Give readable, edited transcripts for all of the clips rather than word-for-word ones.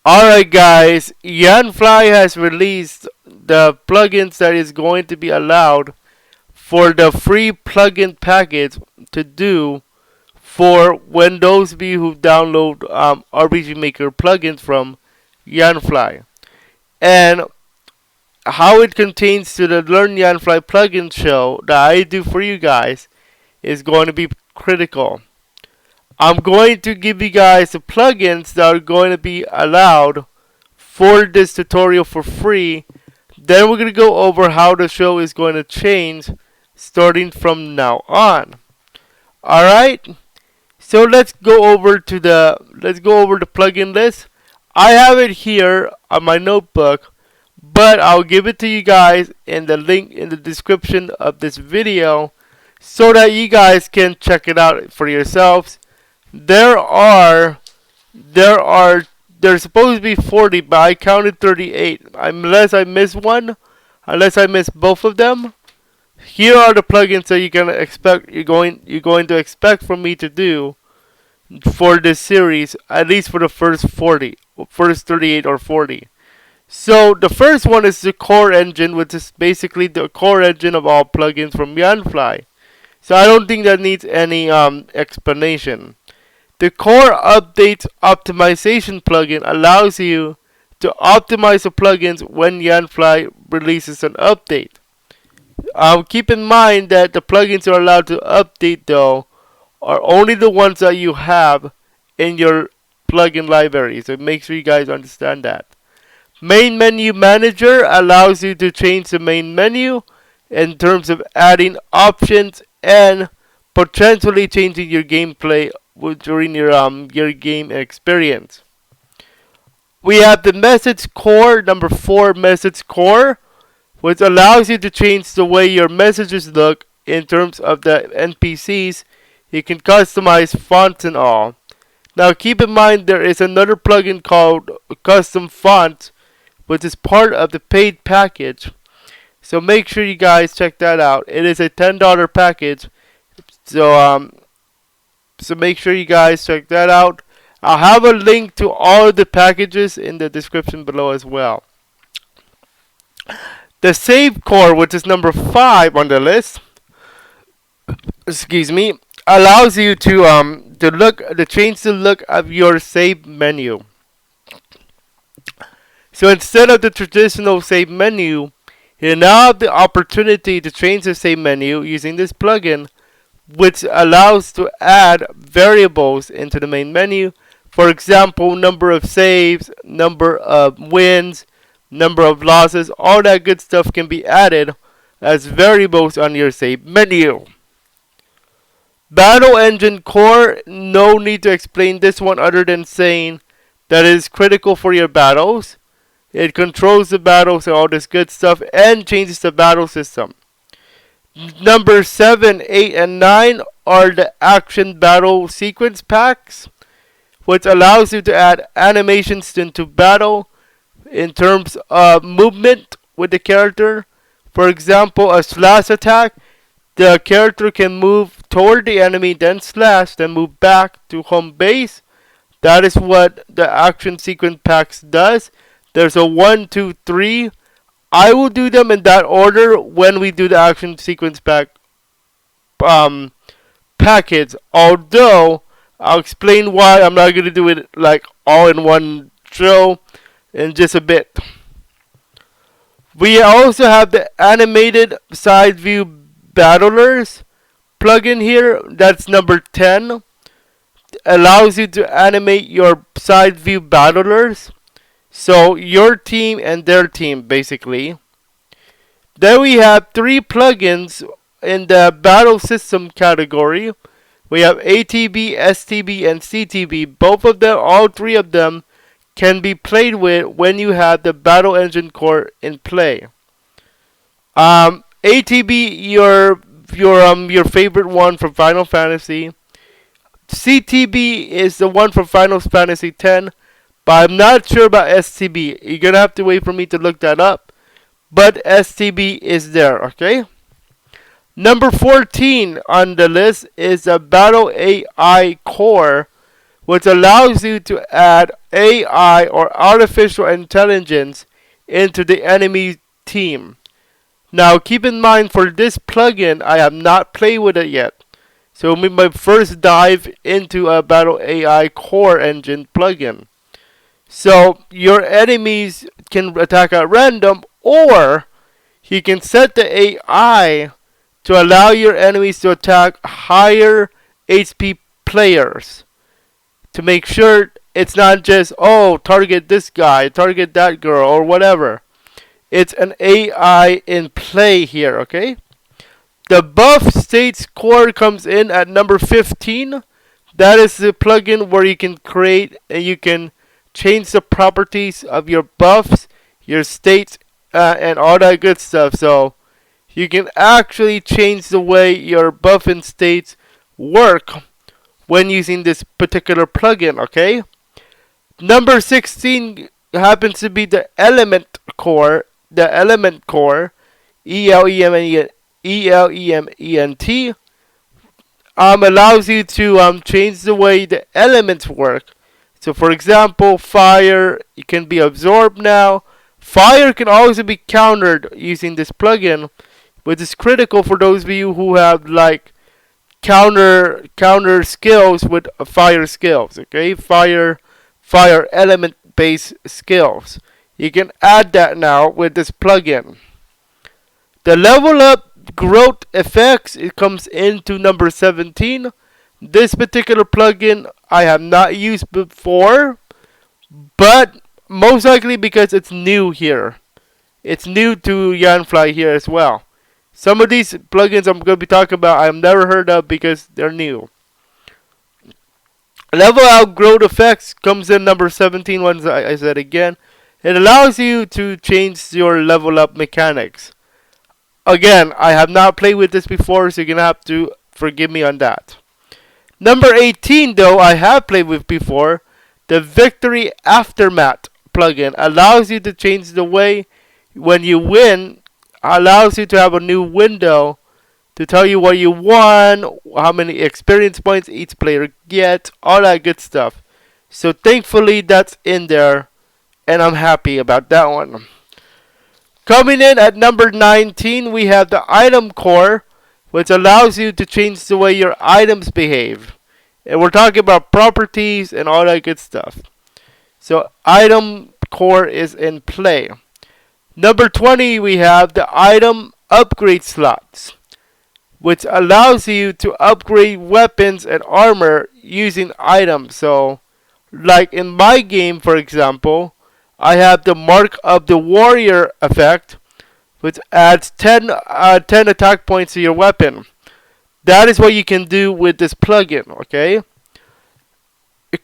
Alright guys, Yanfly has released the plugins that is going to be allowed for the free plugin package to do for when those of you who download RPG Maker plugins from Yanfly. And how it contains to the Learn Yanfly Plugin show that I do for you guys is going to be critical. I'm going to give you guys the plugins that are going to be allowed for this tutorial for free. Then we're going to go over how the show is going to change starting from now on. Alright? So let's go over the plugin list. I have it here on my notebook, but I'll give it to you guys in the link in the description of this video so that you guys can check it out for yourselves. There's supposed to be 40, but I counted 38. Unless I miss one, unless I miss both of them. Here are the plugins that you're going to expect from me to do for this series, at least for the first 38 or 40. So the first one is the core engine, which is basically the core engine of all plugins from Yanfly. So I don't think that needs any explanation. The Core Updates Optimization plugin allows you to optimize the plugins when Yanfly releases an update. Keep in mind that the plugins you're allowed to update though are only the ones that you have in your plugin library. So make sure you guys understand that. Main Menu Manager allows you to change the main menu in terms of adding options and potentially changing your gameplay during your game experience. We have the Message Core, number 4 Message Core, which allows you to change the way your messages look in terms of the NPCs. You can customize fonts and all. Now keep in mind there is another plugin called Custom Fonts, which is part of the paid package. So make sure you guys check that out. It is a $10 package. So make sure you guys check that out. I'll have a link to all of the packages in the description below as well. The Save Core, which is number 5 on the list, excuse me, allows you to change the look of your save menu. So instead of the traditional save menu, you now have the opportunity to change the save menu using this plugin, which allows to add variables into the main menu. For example, number of saves, number of wins, number of losses, all that good stuff can be added as variables on your save menu. Battle Engine Core, no need to explain this one other than saying that it is critical for your battles. It controls the battles and all this good stuff and changes the battle system. Number 7, 8, and 9 are the Action Battle Sequence Packs, which allows you to add animations into battle in terms of movement with the character. For example, a slash attack, the character can move toward the enemy, then slash, then move back to home base. That is what the Action Sequence Packs does. There's a 1, 2, 3. I will do them in that order when we do the Action Sequence package. Although I'll explain why I'm not going to do it like all in one show in just a bit. We also have the Animated Side View Battlers plugin here. That's number 10. Allows you to animate your side view battlers. So your team and their team basically. Then we have 3 plugins in the battle system category. We have ATB, STB, and CTB. Both of them, all 3 of them, can be played with when you have the Battle Engine Core in play. ATB, your favorite one from Final Fantasy. CTB is the one from Final Fantasy X. But I'm not sure about STB. You're going to have to wait for me to look that up. But STB is there, okay? Number 14 on the list is a Battle AI Core, which allows you to add AI or artificial intelligence into the enemy team. Now keep in mind, for this plugin, I have not played with it yet. So it'll be my first dive into a Battle AI core engine plugin. So your enemies can attack at random, or you can set the AI to allow your enemies to attack higher HP players, to make sure it's not just, oh, target this guy, target that girl, or whatever. It's an AI in play here, okay? The buff states core comes in at number 15. That is the plugin where you can create and you can change the properties of your buffs, your states, and all that good stuff. So you can actually change the way your buff and states work when using this particular plugin, okay? Number 16 happens to be the element core. The element core, ELEMENT, allows you to change the way the elements work. So for example, fire, it can be absorbed now. Fire can also be countered using this plugin, which is critical for those of you who have like counter skills with fire skills, okay? Fire element based skills. You can add that now with this plugin. The level up growth effects, it comes into number 17. This particular plugin I have not used before, but most likely because it's new here. It's new to Yanfly here as well. Some of these plugins I'm going to be talking about I've never heard of because they're new. Level out growth effects comes in number 17 once I said again. It allows you to change your level up mechanics. Again, I have not played with this before, so you're going to have to forgive me on that. Number 18, though, I have played with before. The Victory Aftermath plugin allows you to change the way when you win, allows you to have a new window to tell you what you won, how many experience points each player gets, all that good stuff. So thankfully that's in there, and I'm happy about that one. Coming in at number 19, we have the Item Core, which allows you to change the way your items behave. And we're talking about properties and all that good stuff. So Item Core is in play. Number 20, we have the Item Upgrade Slots, which allows you to upgrade weapons and armor using items. So, like in my game, for example, I have the Mark of the Warrior effect, which adds 10 attack points to your weapon. That is what you can do with this plugin, okay?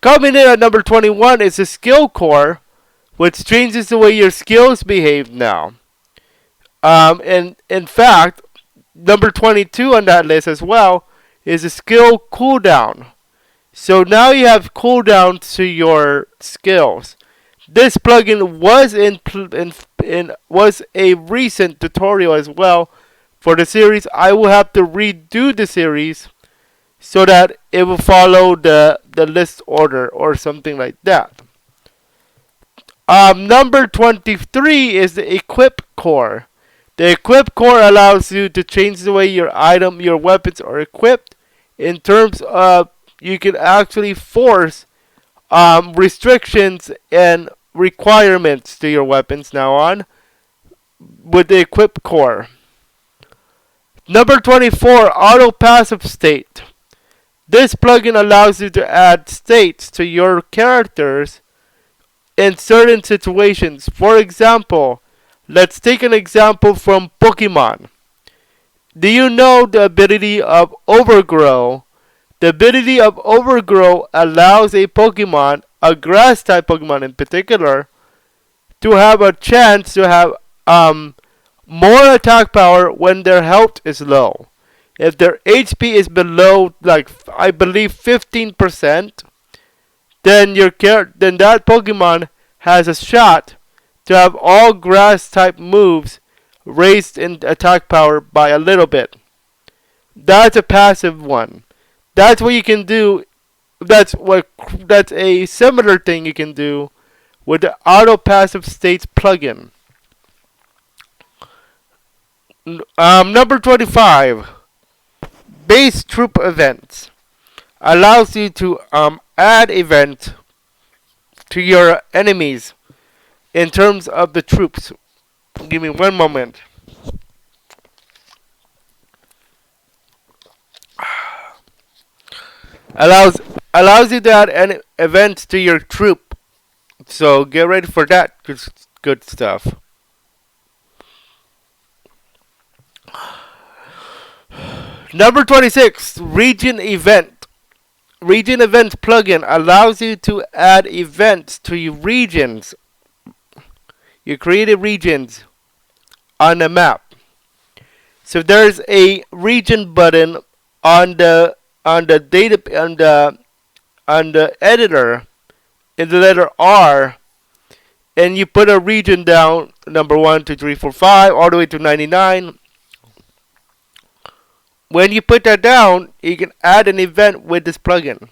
Coming in at number 21 is the Skill Core, which changes the way your skills behave now. And in fact, number 22 on that list as well is a skill cooldown. So now you have cooldown to your skills. This plugin was a recent tutorial as well for the series. I will have to redo the series so that it will follow the list order or something like that. Number 23 is the Equip Core. The Equip Core allows you to change the way your weapons are equipped. In terms of, you can actually force restrictions and requirements to your weapons now on with the Equip Core. Number 24, Auto Passive State. This plugin allows you to add states to your characters in certain situations. For example, let's take an example from Pokemon. Do you know the ability of Overgrow? The ability of Overgrow allows a Pokemon, a grass type Pokemon in particular, to have a chance to have more attack power when their health is low. If their HP is below, like I believe 15%, then that Pokemon has a shot to have all grass type moves raised in attack power by a little bit. That's a passive one. That's what you can do That's a similar thing you can do with the Auto Passive States plugin. Number 25, Base Troop Events allows you to add events to your enemies in terms of the troops. Give me one moment. Allows allows you to add an event to your troop. So get ready for that good stuff. Number 26, Region Event. Region Event plugin allows you to add events to your regions. Your created regions on the map. So there's a region button on the data on the editor in the letter R, and you put a region down, number 1, 2, 3, 4, 5, all the way to 99. When you put that down, you can add an event with this plugin,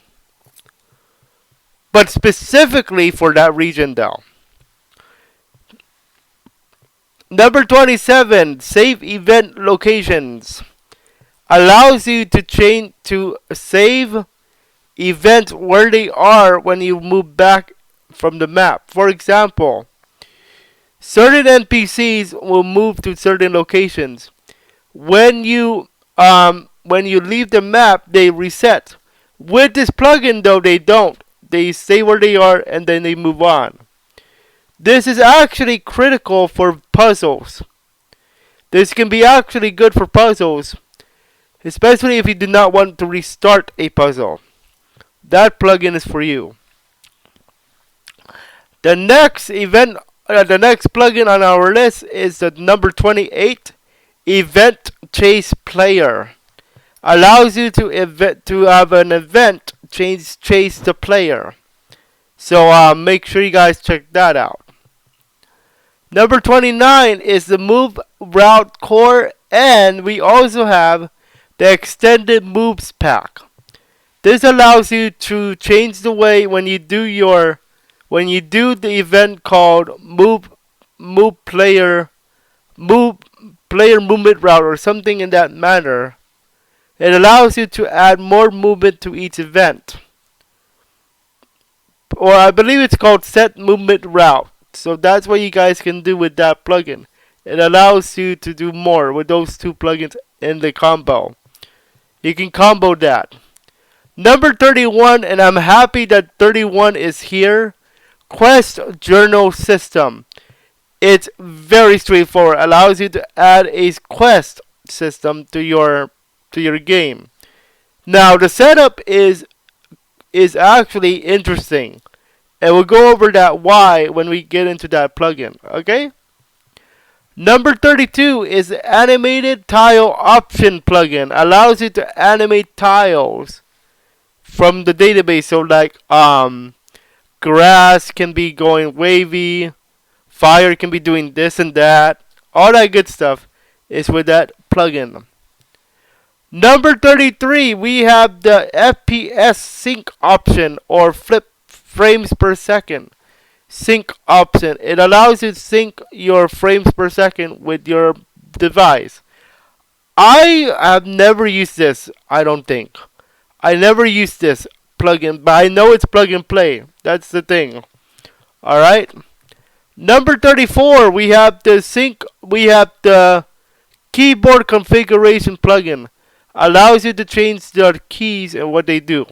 but specifically for that region though. Number 27, Save Event Locations allows you to save events where they are when you move back from the map. For example, certain NPCs will move to certain locations. When you leave the map, they reset. With this plugin though, they don't. They stay where they are and then they move on. This is actually critical for puzzles. This can be actually good for puzzles, especially if you do not want to restart a puzzle. That plugin is for you. The next plugin on our list is the number 28, Event Chase Player. Allows you to have an event chase the player. So make sure you guys check that out. Number 29 is the Move Route Core, and we also have the Extended Moves Pack. This allows you to change the way when you do the event called move player movement route or something in that manner. It allows you to add more movement to each event. Or I believe it's called set movement route. So that's what you guys can do with that plugin. It allows you to do more with those two plugins in the combo. You can combo that. Number 31, and I'm happy that 31 is here, Quest Journal System. It's very straightforward. Allows you to add a quest system to your game. Now the setup is actually interesting, and we'll go over that why when we get into that plugin. Okay. Number 32 is the Animated Tile Option plugin. Allows you to animate tiles from the database. So like grass can be going wavy, fire can be doing this and that. All that good stuff is with that plugin. Number 33, we have the FPS sync option, or flip frames per second sync option. It allows you to sync your frames per second with your device. I have never used this, I don't think. I never used this plugin, but I know it's plug and play. That's the thing. Alright. Number 34, we have the keyboard configuration plugin. Allows you to change the keys and what they do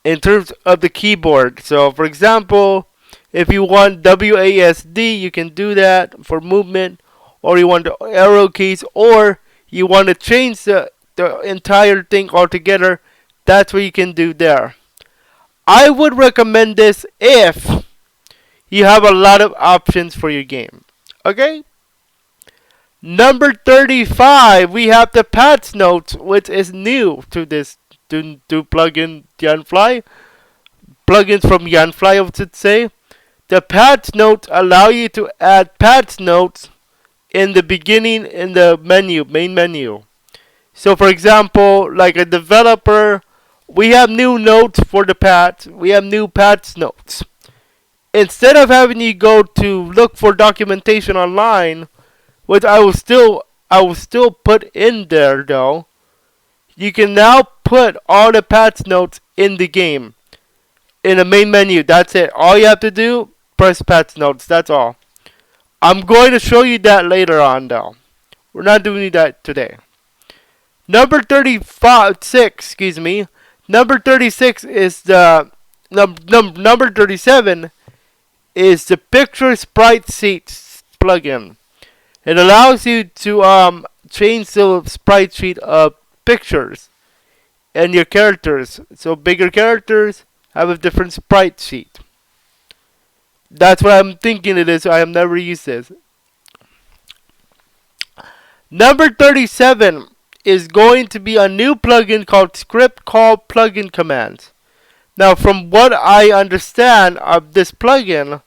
in terms of the keyboard. So for example, if you want WASD, you can do that for movement, or you want the arrow keys, or you want to change the entire thing altogether. That's what you can do there. I would recommend this if you have a lot of options for your game. Okay? Number 35, we have the patch notes, which is new to this to plugin Yanfly. Plugins from Yanfly, I should say. The patch notes allow you to add patch notes in the beginning in the main menu. So for example, like a developer we have new notes for the patch. We have new patch notes. Instead of having you go to look for documentation online, which I will still put in there though, you can now put all the patch notes in the game. In the main menu, that's it. All you have to do, press patch notes, that's all. I'm going to show you that later on though. We're not doing that today. Number 36, excuse me. Number 36 is the number 37 is the picture sprite sheet plugin. It allows you to change the sprite sheet of pictures and your characters. So bigger characters have a different sprite sheet. That's what I'm thinking it is. I have never used this. Number 37 is going to be a new plugin called Script Call Plugin Commands. Now, from what I understand of this plugin,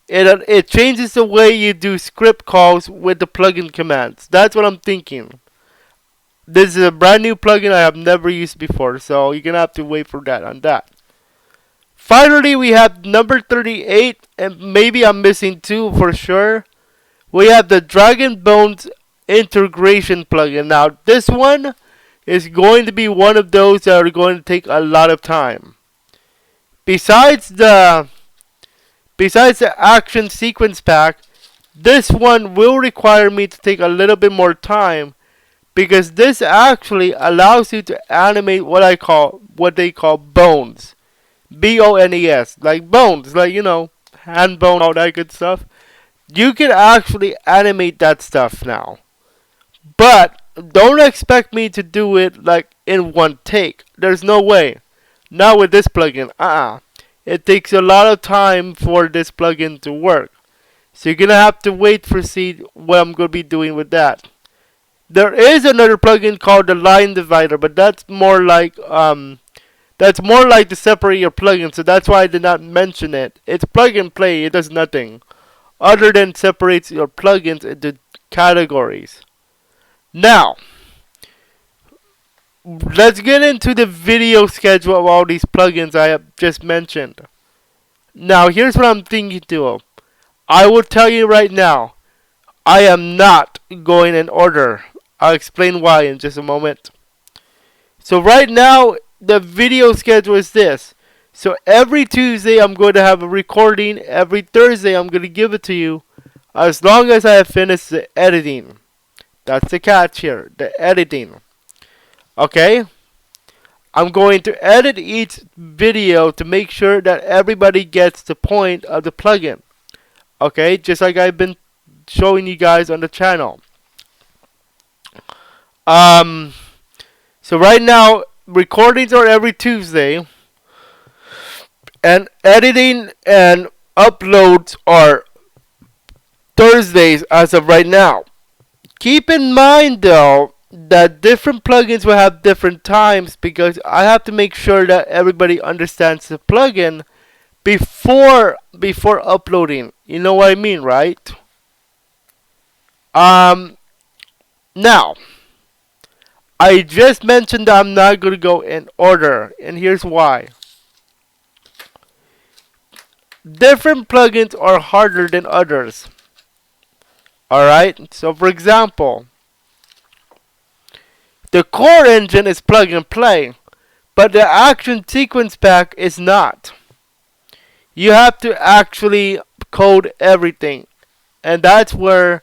it changes the way you do script calls with the plugin commands. That's what I'm thinking. This is a brand new plugin I have never used before, so you're gonna have to wait for that on that. Finally, we have number 38, and maybe I'm missing two for sure. We have the Dragon Bones integration plugin. Now, this one is going to be one of those that are going to take a lot of time. Besides the action sequence pack, this one will require me to take a little bit more time because this actually allows you to animate what they call bones. B-O-N-E-S, like bones, like hand bone, all that good stuff. You can actually animate that stuff now. But don't expect me to do it like in one take. There's no way. Not with this plugin. It takes a lot of time for this plugin to work. So you're gonna have to wait for see what I'm gonna be doing with that. There is another plugin called the Line Divider, but that's more like to separate your plugins, so that's why I did not mention it. It's plug and play, it does nothing other than separates your plugins into categories. Now, let's get into the video schedule of all these plugins I have just mentioned. Now, here's what I'm thinking to. I will tell you right now, I am not going in order. I'll explain why in just a moment. So right now, the video schedule is this. So every Tuesday, I'm going to have a recording. Every Thursday, I'm going to give it to you as long as I have finished the editing. That's the catch here, the editing. Okay? I'm going to edit each video to make sure that everybody gets the point of the plugin. Okay? Just like I've been showing you guys on the channel. So right now, recordings are every Tuesday. And editing and uploads are Thursdays as of right now. Keep in mind though that different plugins will have different times because I have to make sure that everybody understands the plugin before uploading. You know what I mean, right? Now, I just mentioned that I'm not going to go in order, and here's why. Different plugins are harder than others. Alright, so for example, the core engine is plug and play, but the action sequence pack is not. You have to actually code everything, and that's why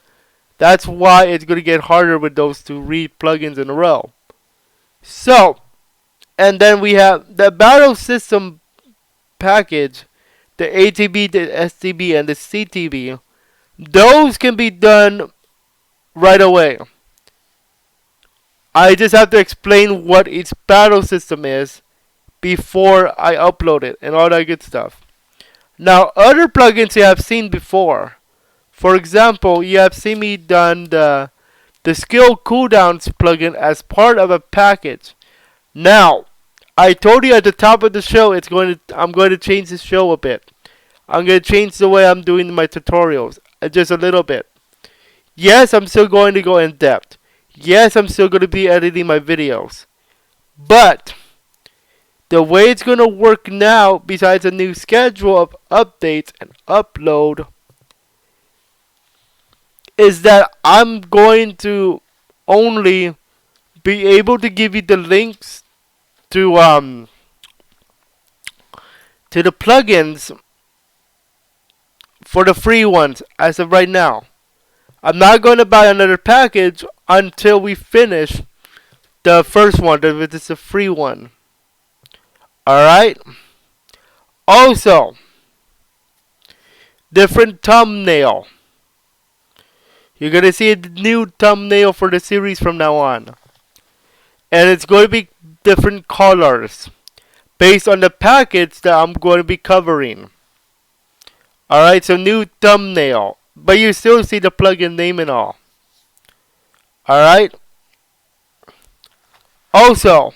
it's going to get harder with those two plugins in a row. So, and then we have the battle system package, the ATB, the STB, and the CTB. Those can be done right away. I just have to explain what each battle system is before I upload it and all that good stuff. Now, other plugins you have seen before. For example, you have seen me done the skill cooldowns plugin as part of a package. Now, I told you at the top of the show I'm going to change the show a bit. I'm going to change the way I'm doing my tutorials just a little bit. Yes, I'm still going to go in depth. Yes, I'm still going to be editing my videos. But The way it's going to work now, besides a new schedule of updates and upload, is that I'm going to only be able to give you the links to the plugins for the free ones as of right now. I'm not going to buy another package until we finish the first one, if it's a free one. Alright? Also, different thumbnail. You're going to see a new thumbnail for the series from now on. And it's going to be different colors based on the package that I'm going to be covering. Alright, so new thumbnail. But you still see the plugin name and all. Alright? Also,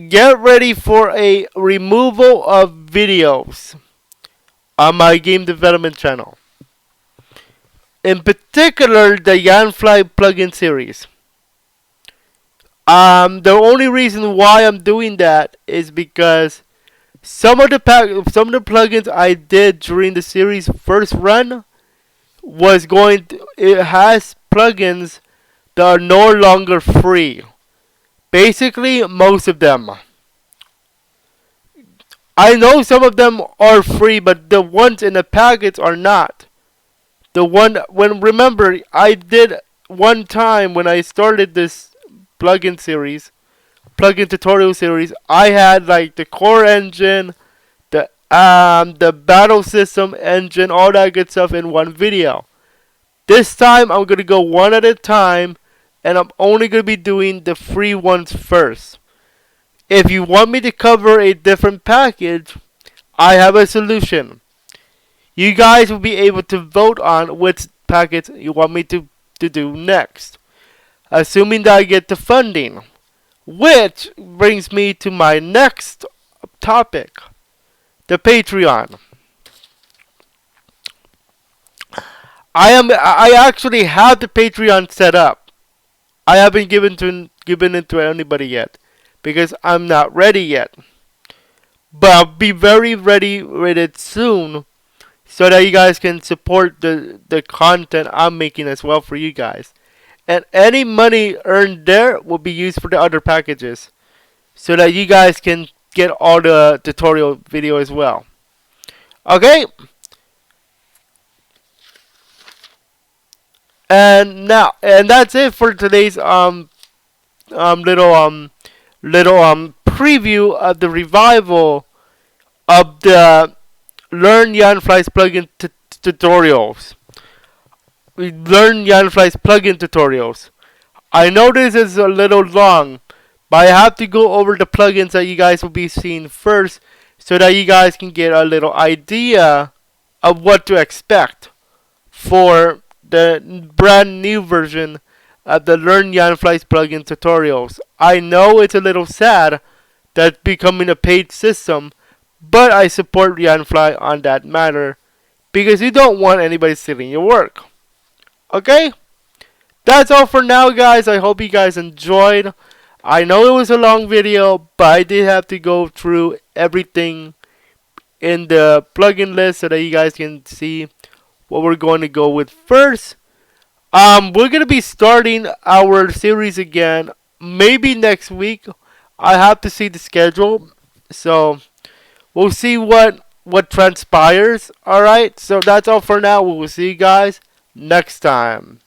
get ready for a removal of videos on my game development channel. In particular, the Yanfly Plugin Series. The only reason why I'm doing that is because some of the plugins I did during the series first run it has plugins that are no longer free. Basically, most of them. I know some of them are free, but the ones in the package are not. Remember, I did one time when I started this plugin tutorial series, I had like the core engine, the battle system engine, all that good stuff in one video. This time I'm gonna go one at a time, and I'm only gonna be doing the free ones first. If you want me to cover a different package, I have a solution. You guys will be able to vote on which package you want me to do next, assuming that I get the funding. Which brings me to my next topic, the Patreon. I actually have the Patreon set up. I haven't given it to anybody yet because I'm not ready yet. But I'll be very ready with it soon, so that you guys can support the content I'm making as well for you guys. And any money earned there will be used for the other packages, so that you guys can get all the tutorial video as well. Okay? And that's it for today's little preview of the revival of the Learn Yanfly's plugin tutorials. We Learn Yanfly's plugin tutorials. I know this is a little long, but I have to go over the plugins that you guys will be seeing first, so that you guys can get a little idea of what to expect for the brand new version of the Learn Yanfly's plugin tutorials. I know it's a little sad that it's becoming a paid system, but I support Yanfly on that matter, because you don't want anybody stealing your work. Okay? That's all for now, guys. I hope you guys enjoyed. I know it was a long video, but I did have to go through everything in the plugin list so that you guys can see what we're going to go with first. We're going to be starting our series again maybe next week. I have to see the schedule, so we'll see what transpires. Alright, so that's all for now. We will see you guys next time.